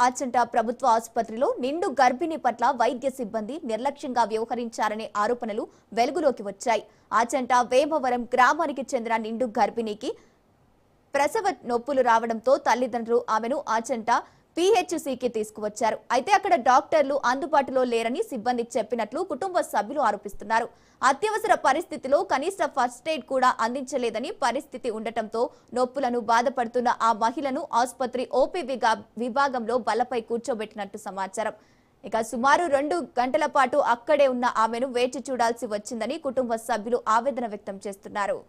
ఆచంట ప్రభుత్వ ఆసుపత్రిలో నిండు గర్భిణి పట్ల వైద్య సిబ్బంది నిర్లక్ష్యంగా వ్యవహరించారనే ఆరోపణలు వెలుగులోకి వచ్చాయి. ఆచంట వేమవరం గ్రామానికి చెందిన నిండు గర్భిణికి ప్రసవ నొప్పులు రావడంతో తల్లిదండ్రులు ఆమెను ఆచంట PHCకి తీసుకువచ్చారు. అయితే అక్కడ డాక్టర్లు అందుబాటులో లేరని సిబ్బంది చెప్పినట్లు కుటుంబ సభ్యులు ఆరోపిస్తున్నారు. అత్యవసర పరిస్థితిలో కనీస ఫస్ట్ ఎయిడ్ కూడా అందించలేదని పరిస్థితి ఉండటంతో నొప్పులను బాధపడుతున్న ఆ మహిళను ఆసుపత్రి OP విభాగంలో బల్లపై కూర్చోబెట్టినట్టు సమాచారం. ఇక సుమారు 2 గంటల పాటు అక్కడే ఉన్న ఆమెను వేచి చూడాల్సి వచ్చిందని కుటుంబ సభ్యులు ఆవేదన వ్యక్తం చేస్తున్నారు.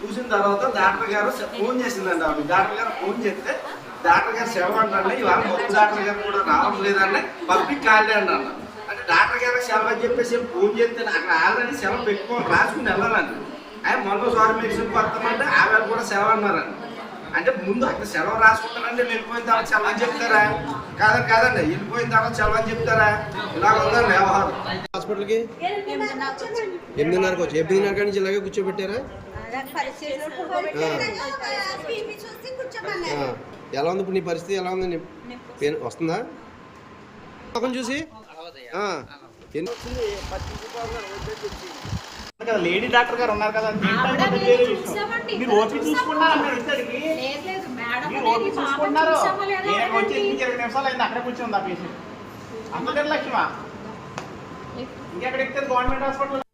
చూసిన తర్వాత డాక్టర్ గారు ఫోన్ చేసిందండి. ఆవిడ డాక్టర్ గారు ఫోన్ చేస్తే డాక్టర్ గారు సెలవు అంటారండి. ఇవాళ మొదటి డాక్టర్ గారు కూడా రావడం లేదండి, పబ్లిక్ హాలిడే అండి అన్న. అంటే డాక్టర్ గారికి సెలవు అని చెప్పేసి ఫోన్ చేస్తే అక్కడ ఆల్రెడీ సెలవు పెట్టుకొని రాసుకుని వెళ్ళాలండి. ఆయన మొదటిసారి మెడిసిన్ పడతామంటే ఆవిడ కూడా సెలవు అన్నారండి. అంటే ముందు అక్కడ సెలవు రాసుకుంటారంటే వెళ్ళిపోయిన తర్వాత సెలవు అని చెప్తారా? కాదండి, వెళ్ళిపోయిన తర్వాత సెలవు అని చెప్తారా? ఇలా ఉందండి వ్యవహారం. హాస్పిటల్కి 8:30కి వచ్చి 8:30 నుంచి ఇలాగే కూర్చోబెట్టారా? ఎలా ఉంది ఇప్పుడు నీ పరిస్థితి? ఎలా ఉంది? వస్తుందా చూసి? లేడీ డాక్టర్ గారు ఉన్నారు కదా, మీరు ఓపీ చూసుకున్నారు. వచ్చి 20 నిమిషాలు అయింది, అక్కడ కూర్చుంది ఆ పేషెంట్. అంత నిర్లక్ష్యమా? ఇంకెక్కడ ఎక్కితే గవర్నమెంట్ హాస్పిటల్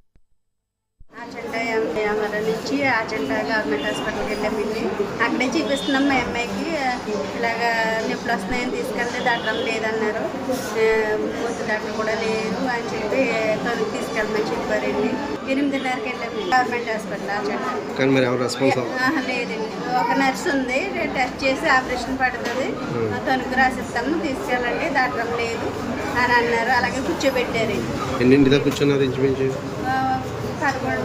నుంచి ఆచంట గవర్నమెంట్ హాస్పిటల్కి వెళ్ళామండి. అక్కడే చూపిస్తున్నాం. మా అమ్మాయికి ఇలాగా నొప్పులు వస్తున్నాయని తీసుకెళ్తే డాక్టర్ లేదన్నారు. ముందు డాక్టర్ కూడా లేరు అని చెప్పి తనకు తీసుకెళ్ళమని చెప్పారండి. 8:30కి వెళ్ళాము గవర్నమెంట్ హాస్పిటల్ ఆచంట. లేదండి, ఒక నర్స్ ఉంది, టెస్ట్ చేసి ఆపరేషన్ పడుతుంది, తణుకు రాసిస్తాము, తీసుకెళ్ళండి, డాక్టర్ లేదు అని అన్నారు. అలాగే కూర్చోబెట్టారు. ఎన్నింటి కూర్చున్నారు? ఇంచుమించు 11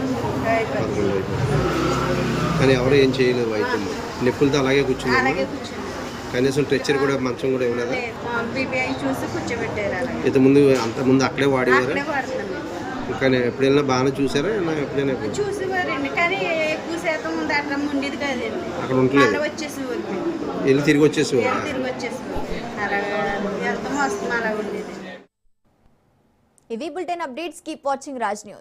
కానీ ఎవరు ఏం చేయలేదు. వైద్యం నొప్పులతో అలాగే కూర్చున్నారు. కనీసం స్ట్రెచ్చర్ కూడా మంచం కూడా ఇవ్వలేదు. చూసి కూర్చోబెట్టారు. అంతకుముందు అక్కడే వాడేవారు. కానీ ఎప్పుడైనా బాగానే చూసారా? ఎప్పుడైనా చూసేవారండి, కానీ ఎక్కువ శాతం డాక్టర్ ఉండేది కదండి. అక్కడ ఉండలేదు, వచ్చేసేవారు. వెళ్ళి తిరిగి వచ్చేసేవారు. అలాగా వెళ్తాం వస్తాం, అలా ఉండేది. ఇవి bulletin updates. Keep watching Raj news.